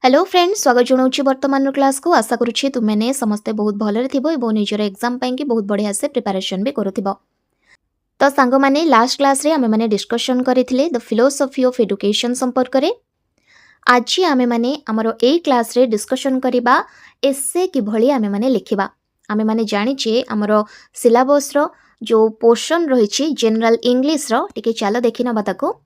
Hello friends, स्वागत जनाऊँ वर्तमान class को। आशा करुच्छे तुमने समस्ते बहुत भलरे थिबो एवं निजर एग्जाम पाई बहुत बढ़िया से प्रिपरेशन भी करुथिबो। तो सांग माने लास्ट क्लास रे आमे माने डिस्कशन करिथिले द फिलोसफी ऑफ एजुकेशन संपर्क रे। आज आमे माने हमरो ए क्लास रे डिस्कशन करिबा एसे कि भली आमे माने लिखिबा। आमे माने जानि छे हमरो सिलेबस रो जो पोर्शन रहिछि जनरल इंग्लिश रो टिके चालो देखिनबा ताको।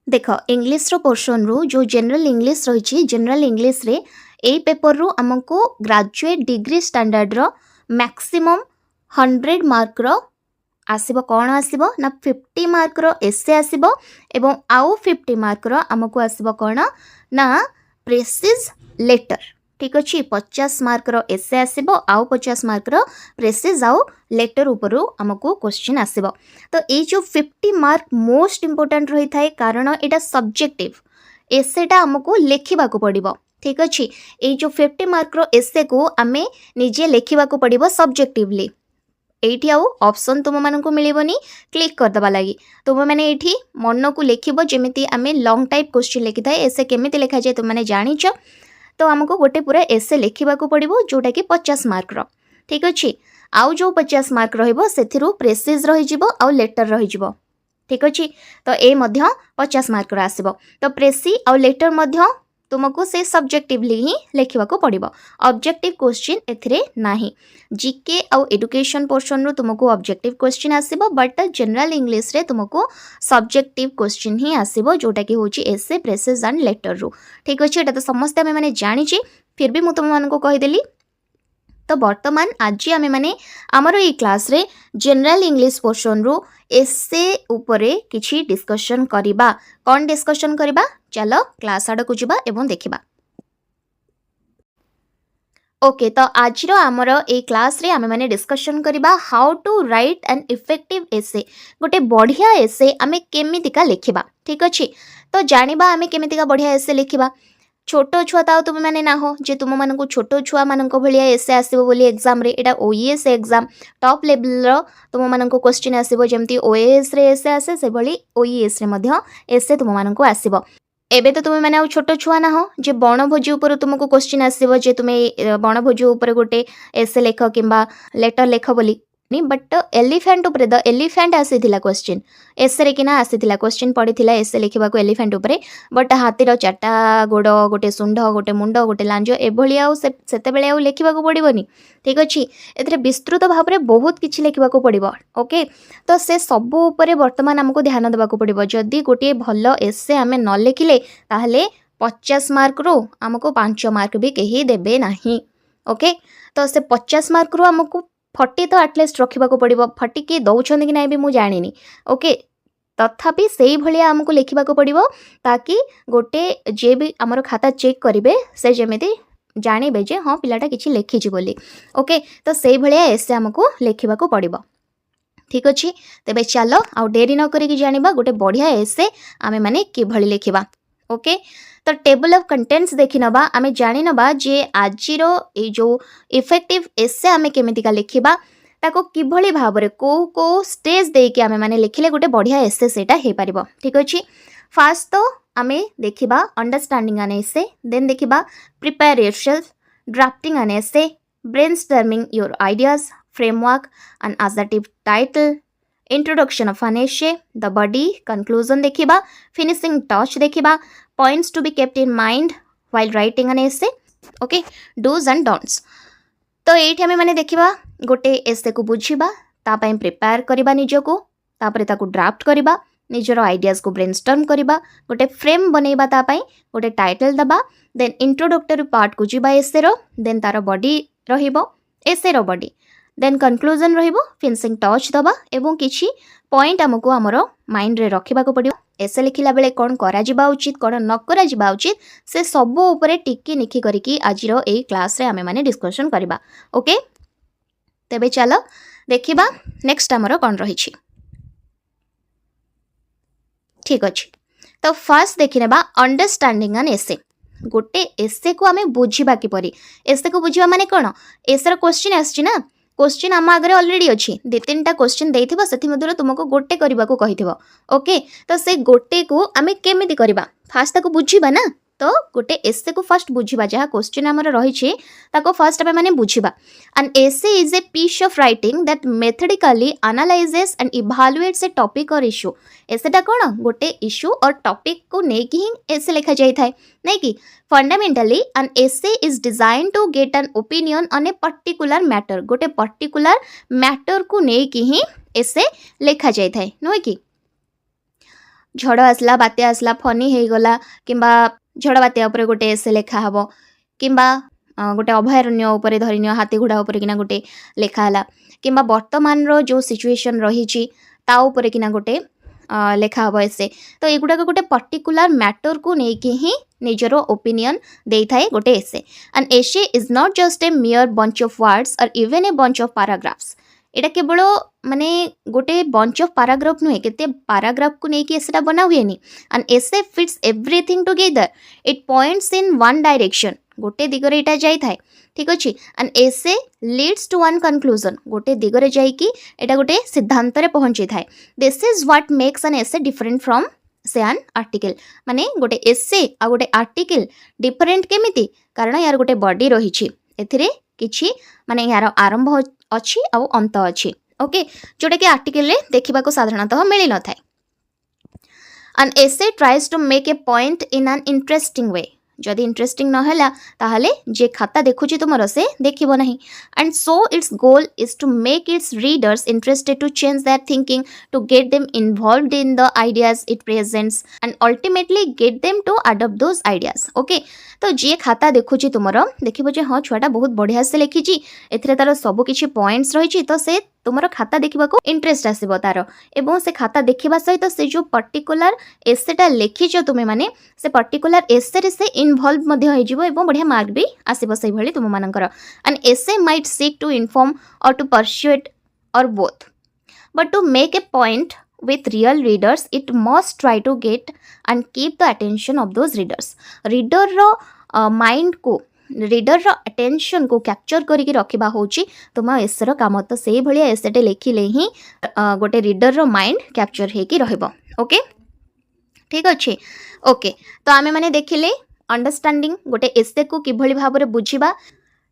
देख इंग्लिश रो पोर्शन रू जो जनरल इंग्लिश रही जनरल इंग्लिश रे ए पेपर रू आमको ग्रेजुएट डिग्री स्टैंडर्ड रो मैक्सिमम 100 मार्क रो आसीबो। कौन आसीबो ना 50 मार्क रो एसे आसीबो एवं आउ 50 मार्क रो आमको आसीबो कौन ना प्रेसिज लेटर। ठीक अच्छे 50 मार्क रो एसे आसीबो आउ 50 मार्क रो प्रेसिज आउ लेटर ऊपर आमको क्वेश्चन आसीबो। तो ये जो 50 मार्क मोस्ट इंपोर्टेंट रही थाए कारण एटा सब्जेक्टिव एसेटा आमको लेखिबा को पड़िबो। ठीक अच्छे ये जो 50 मार्क रो एसे को आमे निजे लेखिबा को पड़िबो सब्जेक्टिवली। एठी आउ ऑप्शन तुम मानक मिलिबनी क्लिक कर दबा लागि तुम माने एठी मन को लेखिबो जेमिति आमे लॉन्ग टाइप क्वेश्चन लेखि थाए एसे केमिति लेखा जाय तुम माने जानिछ। तो आमको गोटे पूरा एसे लेखिबा को पड़िबो जोटा कि 50 मार्क रो। ठीक अच्छे आउ जो 50 मार्क रहिबो सेथिरु प्रेसिज रहि जिवो आउ लेटर रहि जिवो। ठीक अच्छे तो ए मध्य 50 मार्क रो आसीबो। तो प्रेसी आउ लेटर मध्य तुमको से सब्जेक्टिवली ही लेखिबा को पड़िबो। ऑब्जेक्टिव क्वेश्चन एथिरे नाही। जीके आउ एजुकेशन पोर्शन रो तुमको ऑब्जेक्टिव क्वेश्चन आसीबो बट जनरल इंग्लिश रे तुमको सब्जेक्टिव क्वेश्चन ही आसीबो जोटा कि होची एसे प्रेसिज एंड लेटर रो। ठीक अच्छे एटा तो समस्त आमे माने जानि छी फिर भी मु तुम मानको कहि देली। तो वर्तमान आज आमे माने हमरो ई क्लास रे जनरल इंग्लिश पोर्शन रो एसे उपरे किछि डिस्कशन करिबा। कोन डिस्कशन करिबा चलो क्लास आड़ को जिबा एवं देखिबा। ओके तो आज आमर ए क्लास रे आमे माने डिस्कशन करिबा how to write an effective essay. गोटे बढ़िया एसे आमे केमितिका लिखिबा। ठीक अच्छे तो जानिबा आमे केमितिका बढ़िया एसे लिखिबा। छोट छुआ तो तुम मैंने ना हो जे तुम मानक छोट छुआ मान भाया एसे आसो बोली एग्जाम रे एटा OES एग्जाम टॉप लेवल रो तुम मानक क्वेश्चन आसो जमती OES रे एसे आसे से भली OES रे मध्य एसे तुम मानक आसीबो। एबे तो तुम मैंने छोट छुआ ना हो जे बनभोजी उपर तुमको क्वेश्चन आसो जे तुम्हें बनभोजी उपर गोटे एसे लेख किंबा लेटर लेख बोली बट एलिफेंट उपरे द एलिफेंट आसीथिला क्वेश्चन एसे रे किना आसीथिला क्वेश्चन पड़ीथिला एसे लिखिबा को एलिफेंट उपरे बट हाथीर चारटा गोड़ गोटे सुंढ गोटे मुंड गोटे लांज एभली आउ सेते बेले आउ लिखिबा को पड़िबोनी। ठीक अछि एतरे विस्तृत भाव रे बहुत किछि लिखिबा को पड़िबो। ओके तो से सब उपरे वर्तमान हमको ध्यान देबा को पड़िबो। जदी गोटे भलो एसे आमे न लिखिले ताहले 50 मार्क रो हमको 5 मार्क भी कहीं देबे नाही। ओके तो से 50 मार्क रो हमको 40 तो एटलिस्ट रखा पड़ो। 40 किए दौरान कि ना भी मुझे जानी। ओके तथापि से भाया आमको लिखा पड़ो ताकि गोटे जे भी आमर खाता चेक करेंगे से जमी जानवे जे हाँ पिलाटा किसी लिखी बोली। ओके तो से भाया एसे आमको लिखा पड़ो। ठीक अच्छे तेबे चलो आउ डेरी न करी जानिबा गोटे बढ़िया एसे आमे माने किभली लिखिबा। ओके तो टेबल ऑफ कंटेंट्स देखि नबा आमे जानि नबा जे आजिरो ए जो इफेक्टिव एसे आमे केमितिका लिखिबा ताको किभली भाबरे को स्टेज दे के आमे माने लिखिले गोटे बढ़िया एसे सेटा हे परिबो। ठीक अछि फास्ट तो आमे देखिबा अंडरस्टैंडिंग एन एसे देन देखिबा prepare yourself drafting an essay brainstorming your ideas framework an assertive title introduction of an essay the body conclusion देखिबा फिनिशिंग टच देखिबा points to be kept in mind while writing an essay. Okay do's and don'ts तो ये आमे माने देखिबा गोटे एसे को बुझिबा तापाई prepare करिबा निजको तापरे ताको ड्राफ्ट करिबा निजर आइडियाज को ब्रेनस्टॉर्म करिबा गोटे फ्रेम बनेबा तापाई गोटे टाइटल दबा देन इंट्रोडक्टरी पार्ट को जिबा एसे रो देन तार बॉडी रहिबो एसे रो बॉडी देन कंक्लूजन रहिबो फिनिशिंग टच दबा एवं किछि पॉइंट हमको हमर माइंड रे रखिबा को पड़ियो। एसे लिखिला बेले कौन करा जिबा उचित कौन न करा जिबा उचित से सब ऊपर टिकी निखी करिकी आजिरो ए क्लास रे आमे माने डिस्कशन करिबा। ओके तेबे चलो देखिबा नेक्स्ट हमर कौन रहिछि। ठीक अछि तो फर्स्ट देखिनेबा अंडरस्टैंडिंग एन एसे गोटे एसे को आमे बुझिबा कि परी एसे को बुझिबा माने कोन एसे रो क्वेश्चन आछि ना क्वेश्चन आम आगे ऑलरेडी अच्छी 2-3टा क्वेश्चन देथिबो सेथि मधुर तुमको गोटे करबा को कहिथिबो ओके तो से गोटे को आमे केमिति करबा फास्ट ताको बुझिबा ना तो गोटे एसे को फर्स्ट बुझिबा जहा क्वेश्चन हमर रहिछि ताको फर्स्ट आमे माने बुझिबा an essay is a piece of writing that methodically analyses and evaluates a topic or issue एसेटा कोन गोटे इश्यू और टॉपिक को नेकी ही एसे लिखा जाय थाए नै कि fundamentally an essay is design to get an opinion on a particular matter गोटे पर्टिकुलर मैटर को नेकी ही एसे लिखा जाय थाए नो कि झड़ आसला बात्या आसला फनी हो गला किंबा झड़ बात्या उपरे गोटे एसे लेखा हबो किंबा गोटे अभयारण्य उपरे धरिनियो हाथी घोड़ा उपरे किना गोटे लेखा हला किंबा वर्तमान रो जो सिचुएशन रही ता उपरे किना गोटे लेखा हबो एसे तो एगुडा गोटे पर्टिकुलर मैटर को नेकी ही निजरो ओपिनियन देई थाए गोटे essay an essay is not just a mere bunch of words or even a bunch of paragraphs एटा केवल माने गोटे बंच ऑफ पैराग्राफ नुहे केते पैराग्राफ को नेकी एसेटा बना हुएनी and essay fits everything together it points in one direction गोटे दिगरे एटा जाई थाए ठीक अछि and essay leads to one conclusion गोटे दिगरे जाई कि एटा गोटे सिद्धांत रे पहुंची थाए this is what makes an essay different from से एन आर्टिकल माने गोटे एसे आ गोटे आर्टिकल डिफरेंट केमिति कारण यार गोटे बॉडी रहिछि एथिरे किछि माने यार आरंभ अच्छी आउ अंत अच्छी ओके जोटा कि आर्टिकल रे देखा को साधारणतः मिल न थाए an essay tries to make a point in an interesting way जदि इंटरेस्टिंग न हैला ताहले जे खाता देखुची तुमर से देखिबो नहीं and so its goal is to make its readers interested to change their thinking to get them involved in the ideas it presents and ultimately get them to adopt those ideas okay तो जे खाता देखुची तुमर देखिबो जे हां छुआटा बहुत बढ़िया से लिखिची एथरे तार सब किछि पॉइंट्स रहिची तो से तुमर खाता देखा इंटरेस्ट आसब तार एवं से खाता देखा सहित से जो पर्टिकुलर एसेटा लिखिच तुम्हें माने से पर्टिकुलर एसे से इनवॉल्व एवं बढ़िया मार्क भी आसब से भाई तुम मानकर and essay might seek to inform or to persuade or both but to make a point with real readers it must try to get and keep the attention of those readers reader ro mind को reader रो attention को capture करके रखा होची तुम Acer काम तो से भाया एसेटे लिखिले ही गोटे रीडर रो माइंड कैप्चर होगी रहइबो ओके ठीक अच्छे ओके तो आमे माने देखिले अंडरस्टैंडिंग गोटे एसे को किभली भाव रे बुझिबा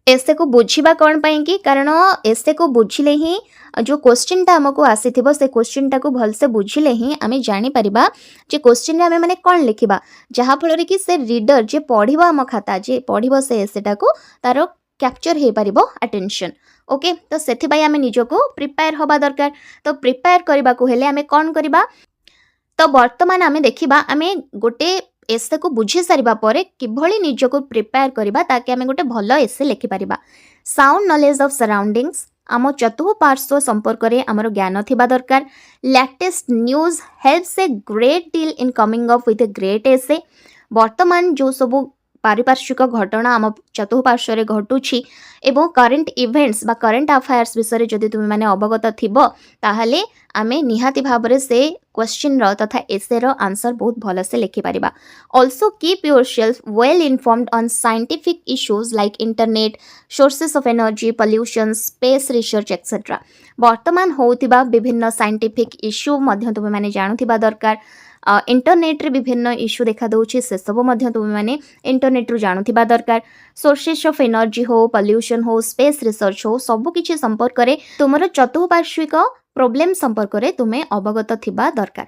एसे को बुझिबा कौन पाई कि कारण एसे को बुझिले ही जो क्वेश्चन टा हमको आसीथिबो से क्वेश्चन टा को भल से बुझिले ही आमे जानि परिबा जे क्वेश्चन रे आमे माने कोन लिखिबा जहा फल कि से रीडर जे पढ़िबो हम खाता जे पढ़िबो से एसेटा को तारो कैप्चर हे परिबो अटेंशन ओके तो सेथि बाय आमे निजो को प्रिपेयर होबा दरकार तो प्रिपेयर करबा को हेले आमे कोन करबा तो वर्तमान आमे देखिबा आमे गोटे एसे को बुझी सारिबा परे किभली निजो को प्रिपेयर करबा ताकि आमे गोटे भलो एसे लिखि परिबा साउंड नॉलेज ऑफ सराउंडिंग्स आम चतुःपार्श्व संपर्क में आमर ज्ञान थिबा दरकार latest news helps a great deal in coming up with a great essay वर्तमान जो सब पारिपार्श्विक घटना आम चतुःपार्श्व घटुछि एवं करेंट इवेंट्स बा करेंट अफेयर्स विषय जदि तुम माने अवगत थिबो ताहले आमे निहाती भाबरे से क्वेश्चन रो तथा एसे रो आंसर बहुत भल से लिखि परिबा also keep yourself well informed on scientific issues like internet sources of energy pollution space research etcetera वर्तमान होउतिबा विभिन्न साइंटिफिक इश्यू मध्य तुम माने जानुथिबा दरकार इंटरनेट रे विभिन्न इश्यू देखा दउछि से सब मध्य तुम माने इंटरनेट रु जानुथिबा दरकार सोर्सेस ऑफ एनर्जी हो पोल्यूशन हो स्पेस रिसर्च हो सब किछि संपर्क रे तुमरो चतुःपार्श्विक प्रॉब्लम संपर्क रे तुमे अवगत थिबा दरकार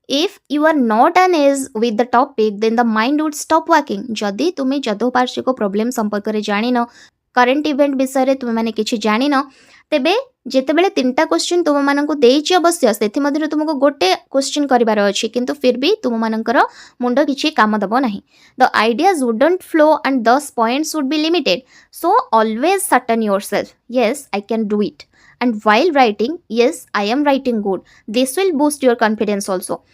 if you are not an ease with the topic then the mind would stop working जदि तुमे चतुःपार्श्विक प्रॉब्लम संपर्क रे जानिनो करेंट इवेंट विषय रे तुमे माने किछि जानिनो तेबे जेतेबेले 3टा क्वेश्चन तुम मानक देइछि अवश्य सेथि मध्ये तुमको गोटे क्वेश्चन करिवार अछि किंतु फिर भी तुम मानकर मुंड किछि काम दबो नाही the ideas wouldn't flow and thus points would be limited so always certain yourself yes I can do it and while writing yes I am writing good this will boost your confidence also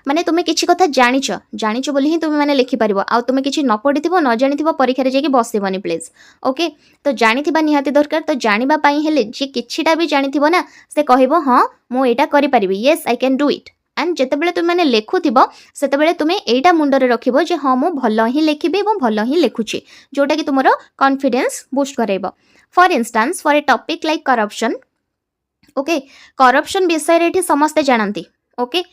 माने तुमे किछि कथा जानिछ बोली ही तुमे माने लिखि परिबो आ तुमे किछि न पढिथिबो न जानिथिबो परीक्षा रे जेकी बसिबोनी प्लीज ओके तो जानिथिबा निहाती दरकार तो जानिबा पई हेले जे किछिटा भी जानिथिबो ना से कहइबो हां मो एटा करि परिबि yes I can do it and जितेबाला तुम मैंने लेखुब से तुम्हें एटा मुंडरे रखिब जे हाँ मु भल ही लिखिबी और भल ही लिखुची जोटा कि तुमर कॉन्फिडेंस बूस्ट करेब। For instance for a topic like corruption, okay corruption विषय ये समस्ते जानती। ओके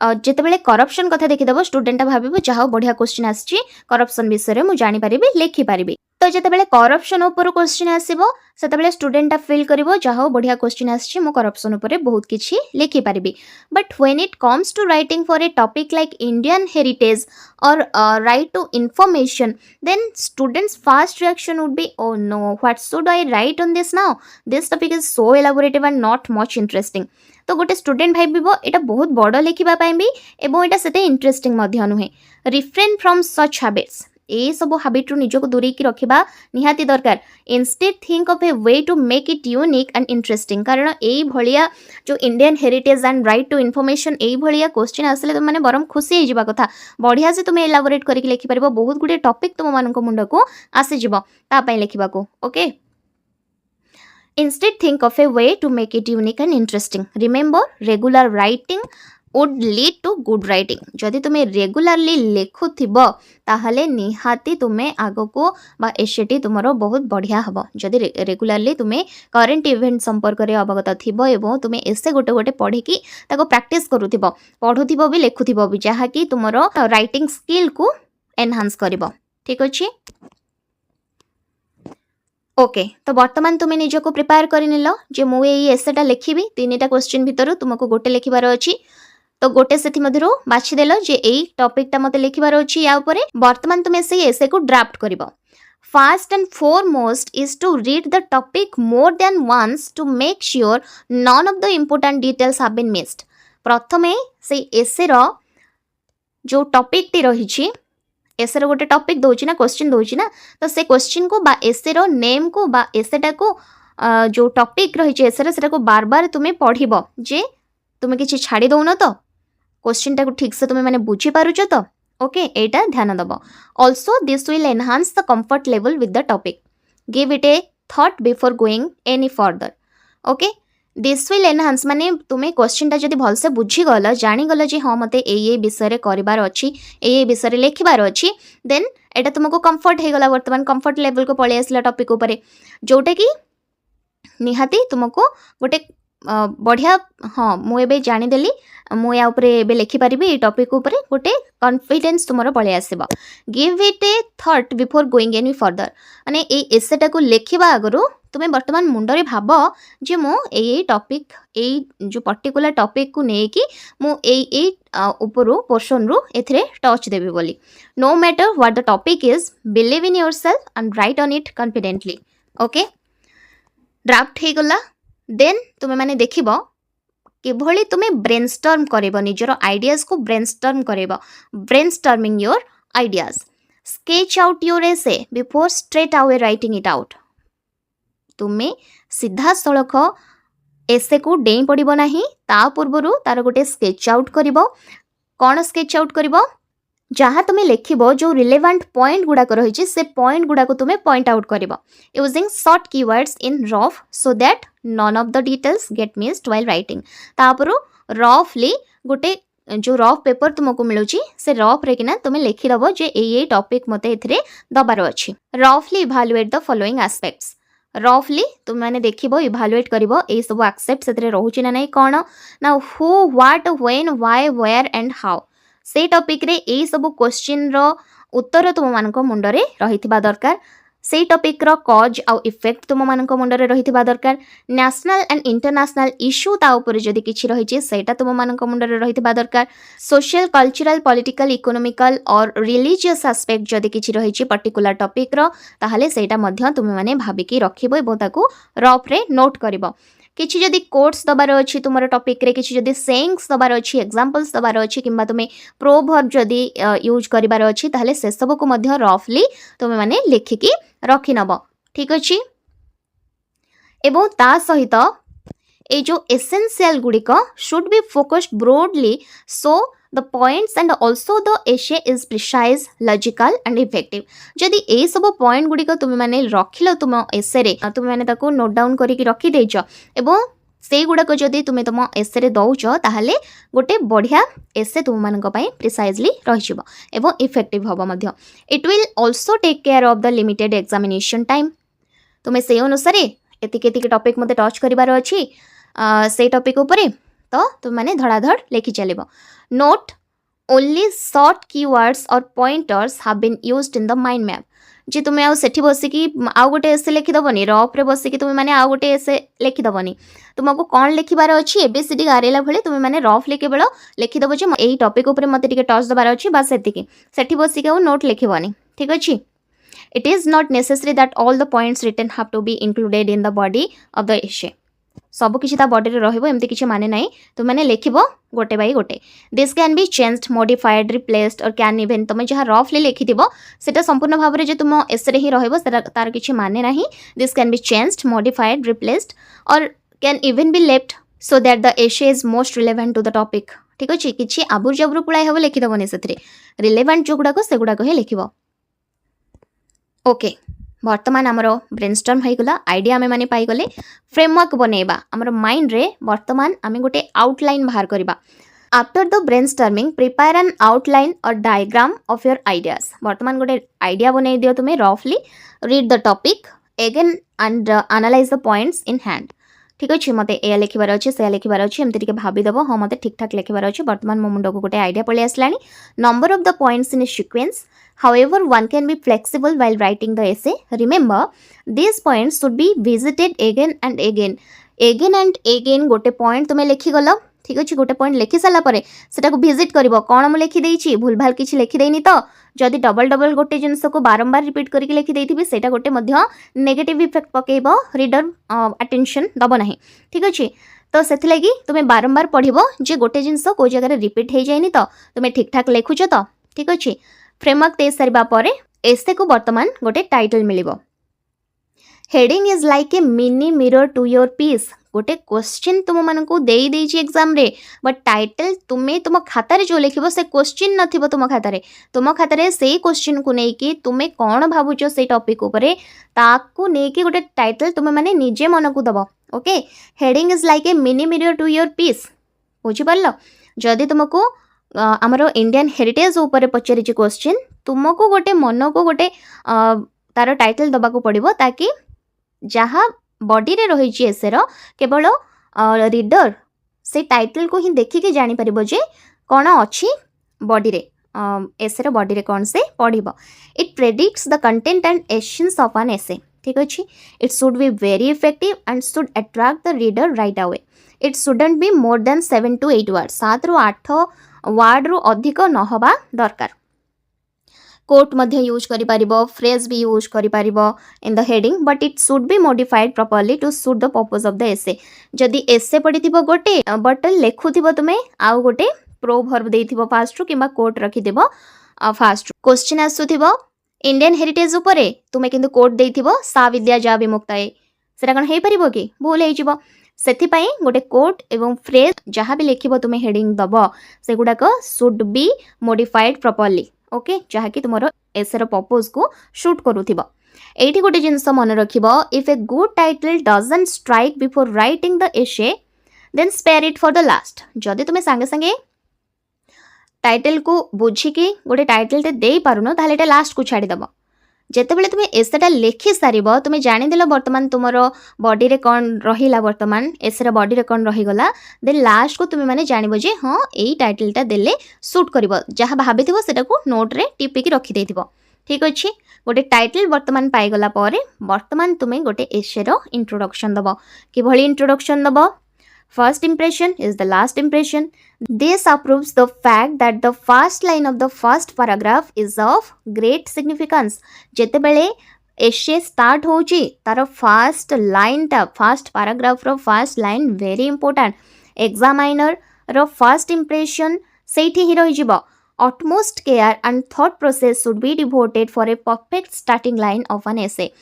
जितेबाला करप्शन कथा देखीदेव स्टूडेंट भाव जहाँ बढ़िया क्वेश्चन आसी करप्शन विषय मुझे जानीपारि लिखिपारि। तो जितेबाला करप्शन उपर क्वेश्चन आसो से स्टूडेंटा फिल कर जहाँ बढ़िया क्वेश्चन आसी करप्शन उपर बहुत किसी लिखिपारि। But when it comes to writing for a topic like Indian heritage or right to information then students first reaction would be oh no what should I write on this now, this topic is so elaborative and not much interesting. तो गोटे student भाई यहाँ बहुत बड़ लिखापी भी एवं यहाँ से इंटरेस्टिंग नुहे। रिफ्रेन फ्रॉम सच हैबिट्स, ये सब हैबिट निजक दूरे रखा निहाती दरकार। Instead think of a way to make it unique and interesting, कारण यही भाया जो Indian heritage and right to information यही भाया क्वेश्चन आसले तुम मैंने बरम खुशी होगा कथा बढ़िया से तुम्हें एलाबोरेट करके लिखिपार बहुत गुड़े टॉपिक तुम मान मुंड को आसीज लिखा। Okay Instead, think of a way to make it unique and interesting. Remember, regular writing would lead to good writing. जदि तुम्हें रेगुलारली लिखुथिबो ताहले निहाती तुम्हें आगको बा एसेटी तुमरो बहुत बढ़िया हबो। जदि रेगुलारली तुम्हें करंट इवेंट संपर्क रे अवगत थिबो एवं तुम्हें एसे गोटे गोटे पढ़ी की ताको प्रैक्टिस करूथिबो पढ़ुथिबो भी लिखुथिबो भी जहा कि तुमरो राइटिंग स्किल को एनहांस करिवो। ठीक अछि। ओके तो बर्तमान तुम्हें निजक प्रिपेयर कर जे मु एसेटा लिखी तीनटा क्वेश्चन भितर तुमको गोटे लिखार अच्छी तो गोटे से बाछीदेल जे यही टॉपिकटा मत लिखार अच्छी या उपरे बर्तमान तुम्हें से एसे को ड्राफ्ट कर। First and foremost is to read the topic more than once to make sure none of the important details have been missed. प्रथमे से एसेर जो टॉपिक टी रही एसेर गोटे टॉपिक दौची ना क्वेश्चन दौची ना तो से क्वेश्चन को बा एसेर नेम को बा एसेटा को जो टॉपिक रही एसेर सेटा को बार बार तुम्हें पढ़िबो जे तुम्हें किसी छाड़ी दौन तो क्वेश्चन टाको ठीक से तुम्हें माने बुझी पारुछ तो। ओके एटा ध्यान दबो। Also this will enhance the comfort level with the topic. Give it a thought before going any further. Okay this will enhance माने तुम्हें क्वेश्चन जब भलसे बुझीगल जाणीगल जे हाँ मते ए विषय करार अच्छी ए विषय लिखबार अच्छी देन एटा तुमको कंफर्ट हो गला। वर्तमान कंफर्ट लेवल को पलि आसला टॉपिक ऊपर जोटा कि निहाती तुमको गोटे बढ़िया हाँ मुझे जानीदेली मुझे उपरे लिखिपारि टॉपिक उपरे गोटे कॉन्फिडेंस तुम पलि आसब। Give it a thought before going any further माने ए एसेटा को लिखा आगु तुम्हें वर्तमान मुंडरे भाव जे मु ए टॉपिक ए जो पर्टिकुलर टॉपिक को लेकिन मु ए उपरु पोर्शन रु एथिरे टच देबी बोली। No matter what the topic is believe in yourself and write on it confidently. Okay draft हो गला देन तुम्हें माने देखिबो किभली तुम्हें ब्रेनस्टॉर्म करिबो निजर आइडियाज को ब्रेनस्टॉर्म करिबो। Brainstorming your ideas. Sketch out your essay before straight away writing it out. तुम्हें सीधा सड़क एसे को डेई पड़ो ना ता पूर्व तार गोटे स्केच आउट करिबो। कौन स्केच आउट करिबो जहाँ तुम्हें लिखिबो जो रिलेवेंट पॉइंट गुड़ाक रही से पॉइंट गुड़ाक तुम्हें पॉइंट आउट करिबो using short keywords in rough so that non of the details gate missed while writing. तापर रफली गोटे जो रफ पेपर तुमको मिलूँ से रफ रे किना तुम्हें लिखिदेव जे ये टॉपिक मत ए दबार अच्छी। रफली इभालुएट द फॉलोइंग एस्पेक्ट्स। रफली तुम मैंने देखिबो इभालुएट करिबो ए सब एक्सेप्ट से रोचे ना नहीं कौन ना who what when why where and how से टॉपिक रे ए सब क्वेश्चन रो उत्तर तुम मान मुंडरे रहिथिबा दरकार। से टॉपिक रो कॉज आउ इफेक्ट तुम मान मुंडरे रहिथिबा दरकार। नेशनल एंड इंटरनेशनल इश्यू ता ऊपर जदि किछि रहिछि सेटा तुम मान मुंडरे रहिथिबा दरकार। सोशल कल्चरल पॉलिटिकल इकोनॉमिकल और रिलीजियस एस्पेक्ट जदि किछि रहिछि पर्टिकुलर टॉपिक रो ताहले सेटा मध्य तुम माने भाबिकी रखिबो एबो ताकू रफ रे नोट करिबो। किछि जदि कोट्स दबार अच्छी तुम टॉपिक रे किछि जदि सेइंग्स दबार अच्छी एग्जांपल्स दबार अच्छी किंबा तुम प्रोवर्ब जदि यूज करिबार अच्छी ताहले से सब को मध्य रफली तुम माने लिखिकी रखि नब। ठीक अछि एवं ता सहित ए जो एसेंशियल गुड़िक should be focused broadly so the points and also the essay is precise logical and effective। जदि ए सब पॉइंट गुड़िक तुम मैंने रखिल तुम एसे रे तुम मैंने ताको नोट डाउन करके रखी देछ एवं से गुड़ाक जदि तुम्हें तुम एसे दौच ताहले गोटे बढ़िया एसे तुम मान प्रिसाइजली रही इफेक्टिव हम it will also take care of the limited examination time तुम्हें से अनुसार एतिक टॉपिक मते टच करार अच्छी से टॉपिक उपरे तो तुम मैंने धड़ाधड़ लिखि चलो note only short keywords or pointers have been used in the mind map जी तुम्हें आउ सेठी बसिकी आउ गोटे एसे लिखिदबनी रफ्रे बसिकी तुम्हें मैंने आउ गोटे एसे लिखिदबनी तुमको कौन लिखबार अच्छी एबीसीडी गारेला भले तुम्हें मैंने रफली केवल लिखिदब जे यही टॉपिक उपर मते टिके टच दबार अच्छी बास सेतिकी सेठी बसिकी आउ नोट लिखबनी ठीक अच्छी It is not necessary that all the points written have to be included in the body of the essay. सब किसी ता बॉडी रे रहइबो एमती किछि माने नाही तो माने लेखिबो गोटे बाई गोटे this can be changed modified replaced or can even तुम जहाँ रफली लिखिथिबो सेटा संपूर्ण भाव रे जे तुम एसे रे ही रहइबो तार किछि माने नाही this can be changed modified replaced or can even be left so that the essay is most relevant to the topic ठीक अछि किछि आबुर जबरु पुळाय हबो लिखिदबोनी सेथरे रिलेवेंट जो गुडा को से गुडा को हे लिखिबो ओके बर्तमान आमर ब्रेनस्टॉर्म होइगला आइडिया आमे माने पाइगले फ्रेमवर्क बनेबा आमर माइंड रे बर्तमान आमे गोटे आउटलाइन बाहर करबा after the brainstorming prepare an outline और डायग्राम ऑफ योर आइडियाज बर्तमान गोटे आइडिया बनै दियो तुमे रफली read the topic again and analyse the points in hand ठीक अच्छे मत ए लिखार अच्छे से लिखार अच्छे एमती टे भाईदेव हाँ मत ठीक ठाक लिखार अच्छे बर्तमान मो मुंड को गोटे आइडिया पलि आसला number of the points in A sequence however one can be flexible while writing the essay remember these points should be visited again and again गोटे पॉइंट तुम्हें लिखी गल ठीक अच्छे गोटे पॉइंट लिखि सारा पर सेटा को विजिट कर कौन मुझे लिखिदे भूल भाल किसी लिखिदेनी तो जदि डबल डबल गोटे जिनस को बारंबार रिपीट करके लिखिदे सेटा गोटे नेगेटिव इफेक्ट पकेब रीडर अटेंशन दब ना ठीक अच्छे तो से लगी तुम्हें बारंबार पढ़ो जे गोटे जिनस को जगह रिपीट हो जाए तो तुम्हें ठीक ठाक लिखुच तो ठीक अच्छे फ्रेमवर्क दे सारिबा परे एसे को वर्तमान गोटे टाइटल मिलिबो heading is like a mini mirror to your piece गोटे क्वेश्चन तुम मानकू देई देइछि एग्जाम रे बट टाइटल तुम्हें तुम खाता रे जो लिखिबो से क्वेश्चन नथिबो तुम खाता रे से क्वेश्चन को नै कि तुम्हें कौन भाबुचो से टॉपिक उपरे ताकू नै कि गोटे टाइटल तुम माने निजे मन को दबो okay heading is like a mini mirror to your piece बुझि परलो जदि तुमको आमर इंडियन हेरिटेज ऊपर पचारि क्वेश्चन तुमको गोटे मन को गोटे तार टाइटल दबा को पड़ो ताकि जहाँ बॉडी रे रही एसेर केवल रीडर से टाइटल को ही देखिके जानी परिबो जे कौन अच्छी बॉडी रे एसेर बॉडी रे कौन से पढ़िबो it predicts the content and essence of an essay ठीक अच्छे it should be very effective and should attract the reader right away it shouldn't be more than 7 to 8 words 7 ରୁ 8 वार्ड रु अधिक न हवा दरकार कोट मध्य यूज करि परिबो phrase भी यूज करि परिबो in the heading but it should be modified properly to suit the purpose of the essay जदि एसे पढ़िथिबो गोटे बट लेखुथिबो तुमे आउ गोटे प्रोवर्ब देथिबो फास्ट रु किबा कोट रखिदेबो फास्ट क्वेश्चन आसुथिबो इंडियन हेरिटेज उपरे तुमे किंतु कोट देथिबो सा विद्या जा विमुक्ताए सेटा कोन हेइ परिबो कि भूल हेइ जिवो सेथिपाई गोटे कोट एवं फ्रेज जहाँ भी लिखिबो तुमे हेडिंग दब से गुडाक should be modified properly okay जहाँकि तुम एसेर पर्पस को शूट करूथिबो एठी गोटे जिनस मन रखिबो if a good title doesn't strike before writing the essay then spare it for the last जदि तुमे संगे संगे टाइटल को बुझिकी गोटे टाइटल टे दे पारुनो ताले एटा लास्ट को छाड़ी दबो जेतेबेले तुमे एसेटा लिखि सारिबो तुमे जानि देलो वर्तमान तुमर बॉडी रे कोन रहिला वर्तमान एसेर बॉडी रे कोन रहि गला देन लास्ट को तुमे माने जानिबो जे हां एई टाइटलटा देले सूट करबो जहा भाबिथिबो सेटा को नोट रे टिपि की रखि देथिबो ठीक अछि गोटे टाइटल वर्तमान पाई गला परे वर्तमान तुमे गोटे एसेर इंट्रोडक्शन दबो कि भली इंट्रोडक्शन दबो First impression is the last impression. This proves the fact that the first line of the first paragraph is of great significance. जेतेबेले essay start होची तार first line टा first paragraph रो first line very important. Examiner रो first impression सेठी ही रही जिवो. Utmost care and thought process should be devoted for a perfect starting line of an essay.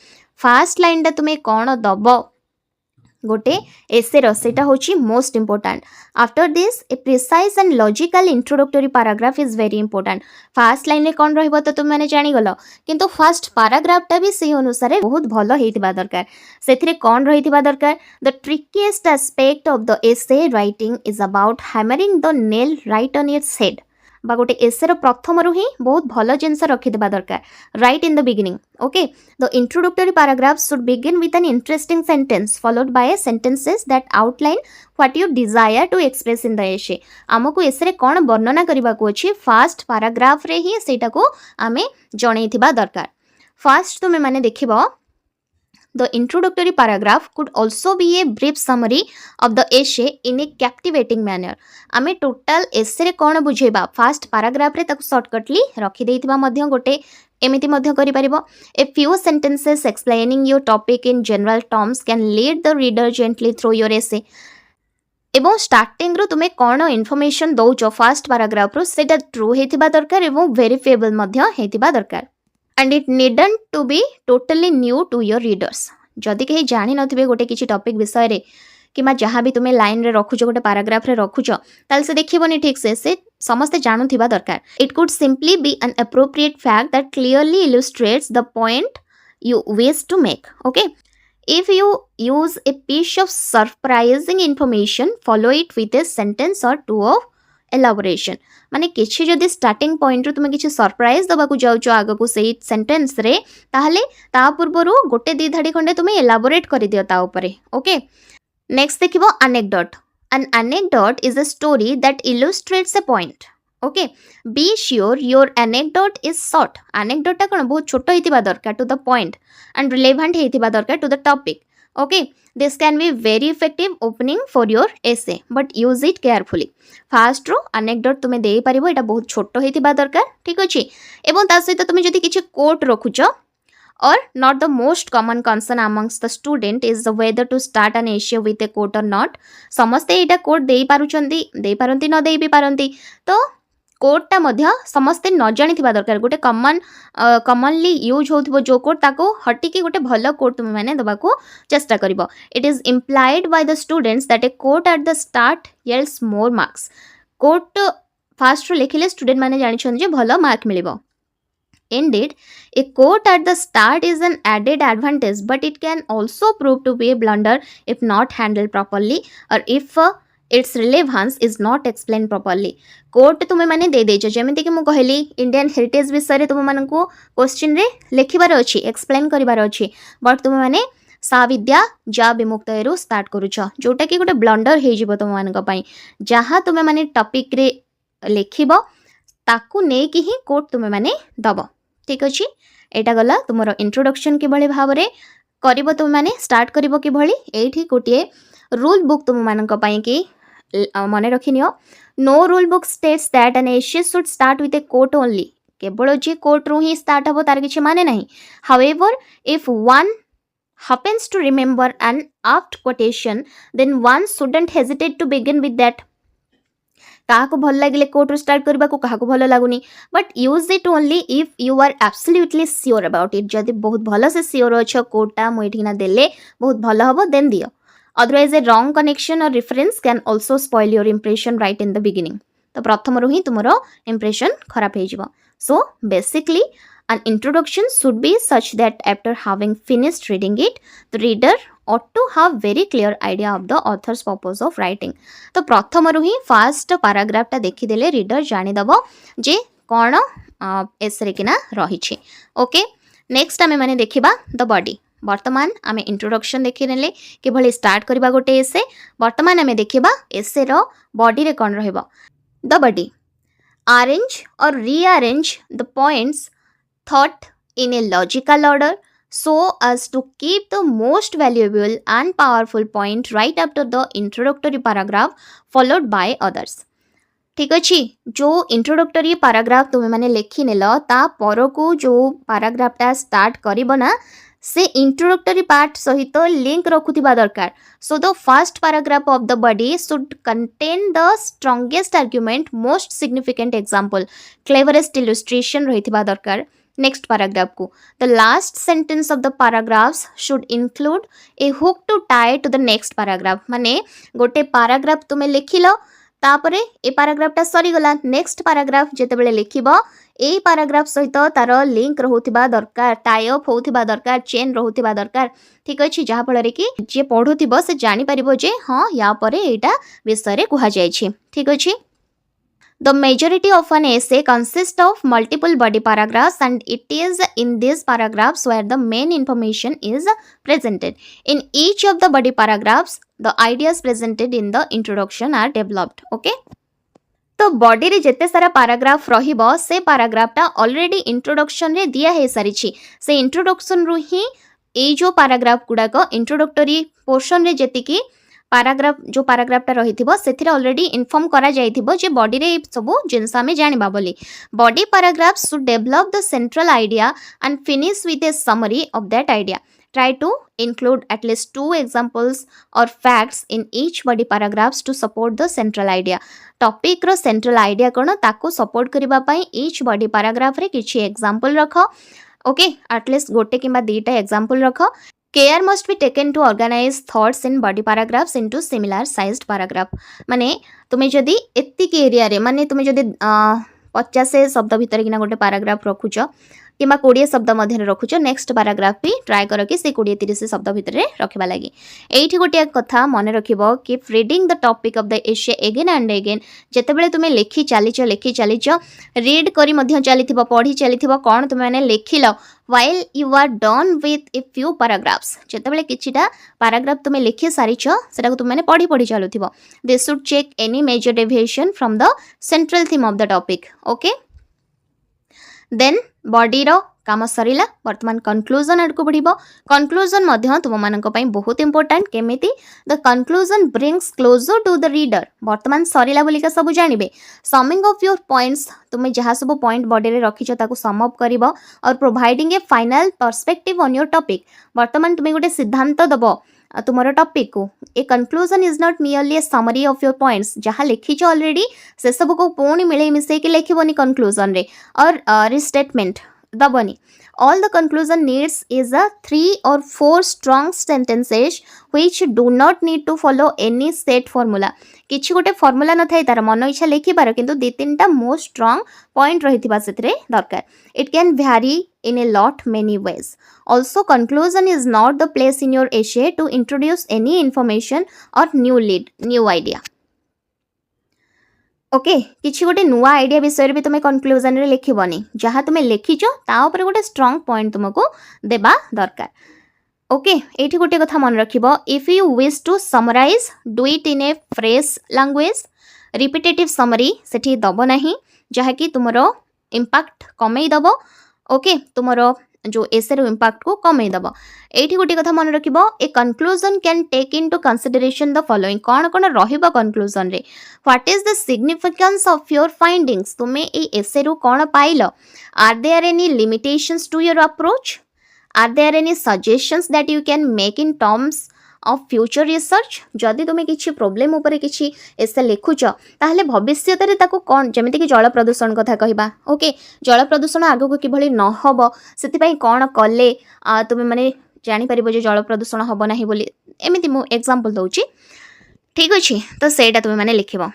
First line टा तुम्हें कौन दबो गोटे एसे सेटा होची most important. After this A precise and logical introductory paragraph is very important. Fast line रे कोन रहबो तो तुम माने जानि गलो, किंतु फास्ट पैराग्राफ टा भी से अनुसार बहुत भलो हेतिबा दरकार. सेथिरे कोन रहितिबा दरकार. The ट्रिकीएस्ट aspect of the essay writing is about hammering the nail right on its head. बा गोटे एसेर प्रथम ही बहुत भल जिनस रखिदेबा दरकार write in the beginning. Okay, the introductory paragraph should begin with an interesting sentence followed by sentences that outline what you desire to express in the essay. आमको essay कौन वर्णना करने को अच्छी फास्ट पैराग्राफ रे ही सेटा को आमे जणैथिबा दरकार. फास्ट तुमे माने देखिबो the introductory paragraph could also be a brief summary of the essay in a captivating manner. आमे टोटल essay रे कोन बुझेबा फास्ट पैराग्राफ रे ताकु शॉर्टकटली रखि देइथिबा मध्य गोटे एमिति मध्य करि परिबो. A few sentences explaining your topic in general terms can lead the reader gently through your essay. एवं starting रो तुमे कोन information दौचो fast paragraph रो सेटा ट्रू हेतिबा दरकार एवं वेरीफिएबल मध्य हेतिबा दरकार. And it needn't to be totally new to your readers. जदि कहीं जानी नथिबे गोटे किछि टॉपिक विषय रे किमा जहाँ भी तुमे लाइन रे रखुछ गोटे पैराग्राफ रे रखुछ ताल से देखिबोनी ठीक से समस्ते जानुथिबा दरकार. It could simply be an appropriate fact that clearly illustrates the point you wish to make. Okay, if you use a piece of surprising information, follow it with a sentence or two of elaboration. माने किछि जदि starting point रो तुमे किछि surprise दबाकू जाउचो आगकू सेही sentence रे ताहले ता पूर्वरु गोटे दी धाडी खंडे तुमे एलाबोरेट करि दियो ता उपरे. ओके, नेक्स्ट देखिबो anecdote. An anecdote is a story that illustrates a point. Okay, be sure your anecdote is short. Anecdote टा कोन बहुत छोटो हेतिबा दरकार to the point and relevant हेतिबा दरकार to the topic. Okay, this can be very effective opening for your essay, but use it carefully. Fast रो anecdote तुमे देई परिबो एटा बहुत छोटो हेतिबा दरकार. ठीक अछि. एवं ता सहित तुमे जदि किछि coat रखुछ or not the most common concern amongst the student is the whether to start an essay with a quote or not. समस्ते एटा कोट देई पारुचंदी, देई पारंती न देई भी पारंती. तो कोटा मध्य समस्ते न जानिथिबा दरकार. गोटे कॉमनली यूज होथिबो जो कोट ताको हटिकी गोटे भलो कोट तुम माने दबाको चेष्टा करिवो. It is implied by the students that a quote at the start yields more marks. Quote first रो लिखिले स्टूडेंट माने जानिछन जे भलो मार्क मिलिबो. Indeed, a quote at the start is an added advantage, but it can also prove to be a blunder if not handled properly or if its relevance is not explained properly. Quote तुमे माने दे देजो जेमिति कि मु कहली Indian heritage विषय तुम मानकू question रे लिखिबार अछि, explain करिबार अछि, बट तुमे माने सा विद्या जा विमुक्त रो स्टार्ट करूछ जोटा कि गोटे ब्लंडर हे जिवो तुम मानक पई. जहाँ तुमे माने टॉपिक रे लिखिबो ताकू नै कि ही कोट तुमे माने दबो. ठीक अछि, एटा गला तुमरो इंट्रोडक्शन कि भली भाबरे करिवो तुम माने स्टार्ट करिवो कि भली. एठी गोटे रूल बुक तुम मानक पई कि मने रखिनियो. No rule book states that an essay should start with a quote only. केवल जे कोट रू ही स्टार्ट हबो तार किछि माने नाही. However if one happens to remember an apt quotation, then one shouldn't hesitate to begin with that. काहाको भल लागिले कोट रू स्टार्ट करबा को काहाको भल लागुनी, but use it only if you are absolutely sure about it. जदि बहुत भल से श्योर अछो कोटा मु एठिना देले बहुत भल हबो देन दियो. अदरवाइज ए रॉन्ग कनेक्शन और reference can also spoil your impression right in the beginning. तो प्रथम रू ही तुमरो इंप्रेशन खराब हे जिवो. So basically an introduction should be such that after having finished reading it, the reader ought to have very clear idea of the author's purpose of writing. तो प्रथम रू ही fast paragraph टा देखि देले रीडर जानि दबो जे कोन एसरे किना रहिछि. ओके, नेक्स्ट आमे माने देखिबा द बॉडी. वर्तमान आमे इंट्रोडक्शन देखि नेले कि भली स्टार्ट करबा गोटे एसे. वर्तमान आमे देखिबा एसे रो बॉडी रे कोन रहबो. The body arrange or rearrange the points thought in a logical order so as to keep the most valuable and powerful point right after the introductory paragraph followed by others. ठीक अछि, जो introductory paragraph तुमे माने लिखि नेलो ता परकू जो paragraph टा start करिवो ना से इंट्रोडक्टरी पार्ट सहित लिंक रखुथिबा दरकार. So the first paragraph of the body should contain the strongest argument, most significant example, cleverest illustration रहिथिबा दरकार. नेक्स्ट पैराग्राफ को the last sentence of the paragraphs should include a hook to tie to the next paragraph माने गोटे paragraph तुमे लिखिलो तापरे ए पैराग्राफटा सरीगला नेक्स्ट पैराग्राफ जेतेबेले लिखिबो ए पैराग्राफ सहित तार लिंक रहुथिबा दरकार टाई अप होथिबा दरकार चेन रहुथिबा दरकार ठीक अछि जहा फଳରେ कि जे पढुथिबो से जानि परिबो जे हां या परे एटा विषय रे कुहा जाय छी ठीक अछि The majority of an essay consists of multiple body paragraphs and it is in these paragraphs where the main information is presented. In each of the body paragraphs, the ideas presented in the introduction are developed. Okay? तो body रे जेते सारा paragraph रहिबो से पैराग्राफटा already introduction रे दिया हे सारिछि से introduction रु ही ए जो पैराग्राफ गुडा को इंट्रोडक्टरी पोर्शन रे जेतिकी पैराग्राफ जो पैराग्राफटा रहिथिबो सेथिरे ऑलरेडी इन्फॉर्म करा जाइथिबो जे बॉडी रे सब जिंस हमें जानिबा बोली body paragraphs should develop the central idea and finish with A summary of that idea try to include at least 2 examples or facts in each body paragraphs to support the central idea topic ro central idea kono ताको support करिबा पई each body paragraph रे किछि example रखो okay at least गोटे किबा दीटा example रखो care must be taken to organize thoughts in body paragraphs into similar sized paragraph माने तुमे जदी एत्तिक एरिया रे माने तुमे जदी 50 शब्द भितर किना गोटे पैराग्राफ रखुछ किमा 20 शब्द मध्य रखुछ नेक्स्ट पैराग्राफ भी ट्राई कर कि से 20-30 शब्द भितर रखिबा लागि एठी गोटे कथा मन रखिबो कि reading the topic of the एशे अगेन एंड अगेन जेतेबेले तुमे लिखि चलिछ रीड करी मध्य चलिथिबो पढी चलिथिबो कोन तुमे माने लिखिलो while you are done with a few paragraphs जेतेबेले किछिटा पैराग्राफ तुमे लिखि सारिछ सेटा को तुमे माने पढी चलुथिबो this should check any major deviation from the central theme of the topic okay then body रो काम सरीला वर्तमान कंक्लूजन आडको बढ़िबो कंक्लूजन मध्य तुम मानक पई बहुत इंपोर्टेंट केमिति the conclusion brings closure to the reader वर्तमान सरीला बोली का सब जानिबे समिंग ऑफ योर पॉइंट्स तुम जहाँ सब पॉइंट बॉडी रे रखिछ ताको सम अप करिवो और providing A final perspective on your topic वर्तमान तुम गोटे सिद्धांत दबो तुम्हारा टॉपिक को a conclusion is not merely A summary of your points जहाँ लिखिछ ऑलरेडी से सब को पुणी मिले मिसे के लिखिबोनी कंक्लूजन रे और restatement दबनी all the conclusion needs is a 3 or 4 strong sentences which do not need to follow any set formula किछि गोटे फॉर्मूला न थाई तार मन इच्छा लिखि पार किंतु दि तीनटा मोस्ट स्ट्रांग पॉइंट रहिथिबा सेतरे दरकार it can vary in a lot many ways also conclusion is not the place in your essay to introduce any information or new idea okay किछि गोटे नुआ आइडिया विषय रे भी तुमे कंक्लूजन रे लिखिबनी जहाँ तुमे लिखिछ ता ऊपर गोटे स्ट्रांग पॉइंट तुमको देबा दरकार ओके एठी गोटे कथा मन रखिबो if you wish to summarise do it in a fresh language repetitive summary सेठी दबो नाही जहाँ कि तुमरो इंपैक्ट कमई दबो ओके तुमरो जो एसे रो इंपैक्ट को कमई दबो एठी गोटे कथा मन रखिबो a conclusion can take into consideration the following कोन रहिबो कंक्लूजन रे what is the significance of your findings तुमे ए एसे रो कोन पाइलो are there any limitations to your approach are there any suggestions that you can make in terms of future research जदि तुमे किछि प्रॉब्लम ऊपर किछि एसे लिखुछ ताहले भविष्य रे ताको कोन जेमिति कि जल प्रदूषण कथा कहिबा ओके जल प्रदूषण आगु को किभली न होबो सेति पई कोन कले तुमे माने जानि परिबो जे जल प्रदूषण होबो नाही बोली एमिति मु एग्जांपल दउची ठीक अछि तो सेटा तुमे माने लिखिबो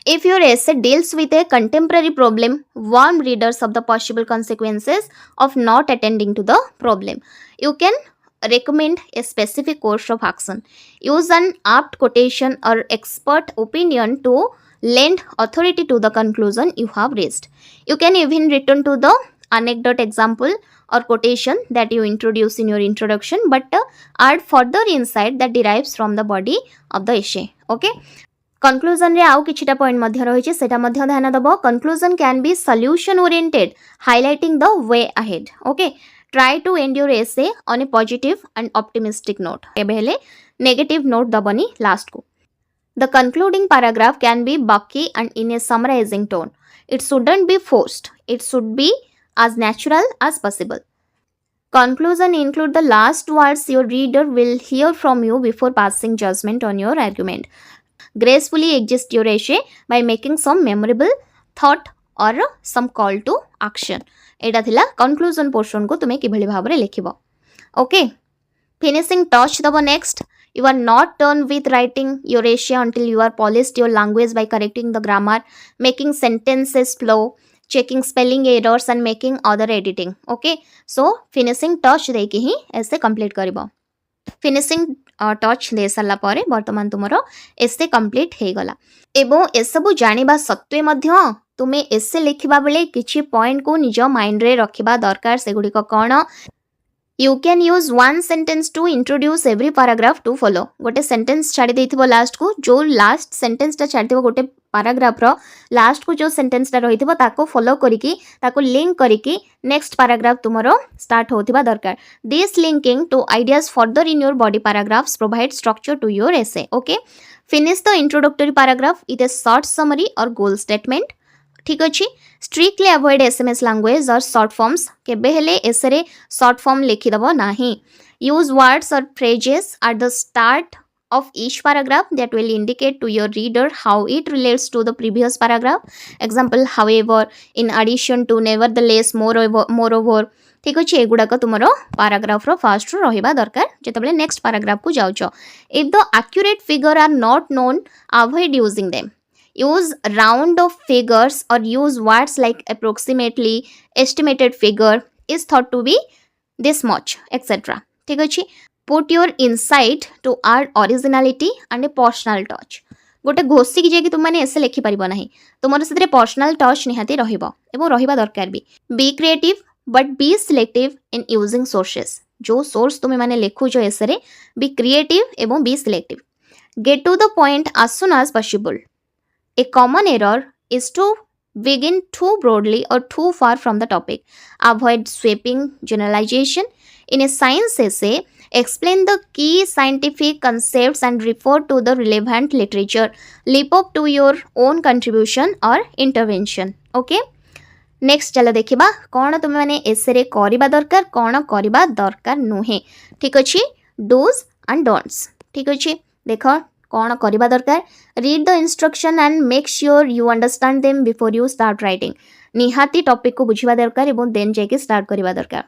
If your essay deals with a contemporary problem, warn readers of the possible consequences of not attending to the problem. You can recommend a specific course of action. Use an apt quotation or expert opinion to lend authority to the conclusion you have reached. You can even return to the anecdote example or quotation that you introduce in your introduction, but add further insight that derives from the body of the essay. Okay. Conclusion रे आउ किछिटा point मध्य रहिছে सेटा मध्य ध्यान दबो conclusion can be solution oriented highlighting the way ahead okay try to end your essay on a positive and optimistic note एबे हेले negative note दबनी last को the concluding paragraph can be bucky and in a summarising tone it shouldn't be forced it should be as natural as possible. Conclusion include the last words your reader will hear from you before passing judgment on your argument. Gracefully exit your essay by making some memorable thought और सम call to action एटा थिला conclusion portion को तुम्हें किभली भाबरे लिखिबो okay finishing touch दबो next you are not done with writing your essay until you are polished your language by correcting the grammar making sentences flow checking spelling errors and making other editing okay so finishing touch देकी ही ऐसे complete करिबो finishing touch दे सारा पर वर्तमान तुमर एसे complete हो गला एवं एसबू जानिबा सत्वे मध्य तुमे एसे लिखिबा बेले किछि पॉइंट को निज माइंड रे रखिबा दरकार सेगुडी को कोन You can use one sentence to introduce every paragraph to follow. गोटे सेंटेंस छाड़ी देथिबो लास्ट को जो लास्ट सेंटेंस टा छाड़ी देबो गोटे पैराग्राफ रो लास्ट को जो सेंटेंस टा रहिथिबो ताको फॉलो करिकि ताको लिंक करिकि नेक्स्ट पैराग्राफ तुमरो स्टार्ट होथिबा दरकार this linking two ideas further in your body paragraphs provide structure to your essay okay finish the introductory paragraph with a short summary or goal statement ठीक अच्छे strictly avoid SMS language or short forms केबे हेले एसरे short form लिखिदबो नाही use words or phrases at the start of each paragraph that will indicate to your reader how it relates to the previous paragraph example however in addition to nevertheless moreover ठीक अच्छे एगुड़ा तुमरो paragraph रो fast रो रहिबा दरकार जेतबेले next paragraph को जाउचो if the accurate figure are not known avoid using them use round of figures or use words like approximately estimated figure is thought to be this much etc ठीक अछि put your insight to add originality and a personal touch गोटे घोषी की जे तुम माने ऐसे लिखि परिबो नाही तुमर सेतरे पर्सनल टच निहाती रहिबो एवं रहिबा दरकार be creative but be selective in using sources जो सोर्स तुम माने लिखु जो ऐसे रे बी क्रिएटिव एवं be selective get to the point as soon as possible A common error is to begin too broadly or too far from the topic. Avoid sweeping generalization. In a science essay, explain the key scientific concepts and refer to the relevant literature. Leap up to your own contribution or intervention. Okay? Next चलो देखिबा कौन तुम माने एसे रे करिबा दरकार कौन करिबा दरकार नुहे ठीक अछि डूज एंड डोंट्स ठीक अछि देखो कौन करिबा दरकार read the instruction and make sure you understand them before you start writing निहाती टॉपिक को बुझिबा दरकार एवं देन जेके स्टार्ट करिबा दरकार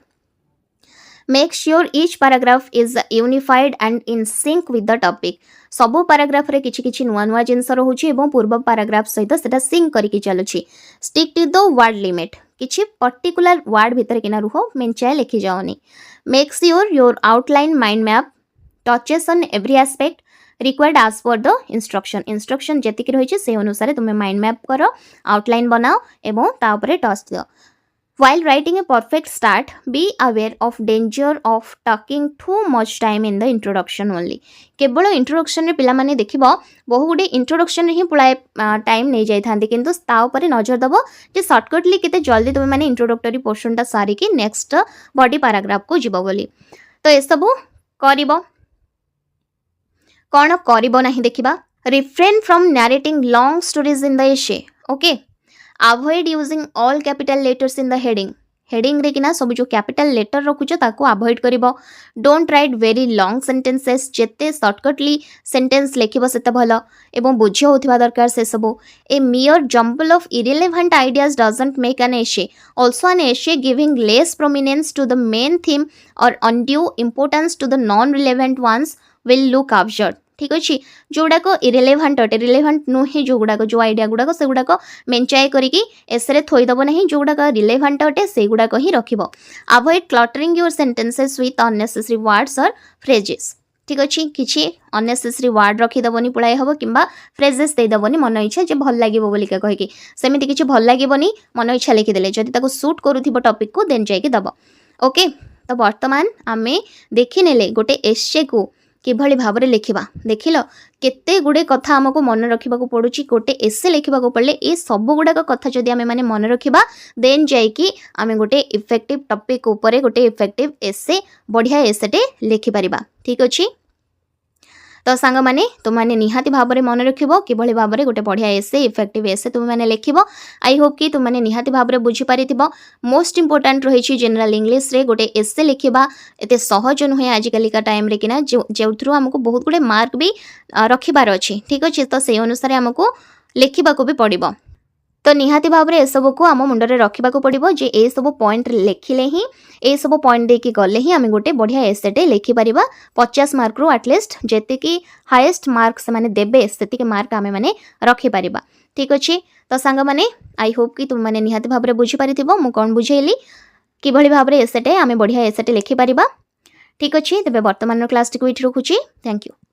make sure each paragraph is unified and in sync with the topic सबो पैराग्राफ रे किछि किछि नुआ नुआ जिंस रहउछि एवं पूर्व पैराग्राफ सहित सेटा सिंक करिकि चलुछि stick to the word limit किछि पर्टिकुलर वर्ड भीतर किना रुहो मेंचाय लिखि जाओनी make sure your outline mind map touches on every aspect required as per the instruction जेतिक रही से अनुसार तुम्हें माइंड मैप करो आउटलाइन बनाओ एवं तापरे टच दियो while writing a perfect start be aware of danger of taking too much time in the introduction only केवल इंट्रोडक्शन रे पिला माने देखिबो बहु गुडे इंट्रोडक्शन रे ही पुलाय टाइम नै जाय थांती किंतु ता ऊपर नजर दबो जे शॉर्टकटली केते जल्दी तुमे माने इंट्रोडक्टरी पोर्शन ता सारी कि नेक्स्ट बॉडी पैराग्राफ को जिवो बोली तो ए सब करिवो कौन करिबो नाही देखिबा refrain from narrating long stories in the essay okay avoid using all capital letters in the heading रे किना सब जो कैपिटल लेटर रखुचो ताको अवॉइड करिवो don't write very long sentences जेते शॉर्टकटली सेंटेंस लेखिबो सेते भलो एवं बुझियो होथिबा दरकार से सब a mere jumble of irrelevant ideas doesn't make an essay also an essay giving less prominence to the main theme or undue importance to the non relevant ones will look absurd ठीक अच्छे जोड़ाक irrelevant अटे relevant नुहे जो गुड़ाक जो idea गुड़ाक से गुड़ाक मेंचाए करिकी एसरे थोईदब ना जो गुड़ाक रिलेवेंट अटे से गुड़ाक ही रखिबो avoid cluttering your sentences with unnecessary words or phrases ठीक अच्छे किसी अननेसेसरी वर्ड रखीदबनी पुଳାଏ हबो किंबा फ्रेजेस देदबनी मन इच्छा जे भल लागिबो बोली का कहि कि सेमिति किछि भल लागिबनी मन इच्छा लिखि देले जदि ताको सूट करूथिबो टॉपिक को देन जाय कि दबो ओके तो वर्तमान आमे देखि नेले गोटे एसे को किभली भाव में लिखा देखिल केते गुड़े कथा आमको मन रखा पड़ुची गोटे एसे लिखा पड़े ये सब गुड़ाक कथा जदि आम मैंने मन रखा देन जाइकी आम गोटे इफेक्टिव टॉपिक उपरे गोटे इफेक्टिव एसे बढ़िया एसेटे लिखिपर ठीक अच्छे तो सांग माने तुमने निहाती भाव में मन रखिबो किभली भाव में गोटे बढ़िया एसे इफेक्टिव एसे तुम मैंने लिखिबो आई होप कि तुमने निहाती भाव में बुझी पारिथिबो मोस्ट इंपोर्टेंट रही जनरल इंग्लिश रे गोटे एसे लिखिबा एते सहज नुहे आजिकल का टाइम रे किना जो थ्रू हमको बहुत गुडे मार्क भी रखिबार अछि ठीक अछि तो से अनुसार हमको लिखिबा को भी पड़िबो तो निहाती भाव में एसबू को आम मुंडे रखा पड़ो जे ए सब पॉइंट लिखिले ही ए सब पॉइंट देकी गले ही आम गोटे बढ़िया एसेटे लिखिपर 50 मार्क रु एटलिस्ट जी हाएस्ट मार्क से देवे से मार्क आम मैंने रखिपर। ठीक अच्छे तो सांग मैंने आई होप कि तुम मैंने निहाती भाव में बुझीपार मु कौन बुझेली किभली भाव में एसेटे आम बढ़िया एसेटे लिखिपर। ठीक अच्छे तेज बर्तमान क्लास टी रखुची। Thank you.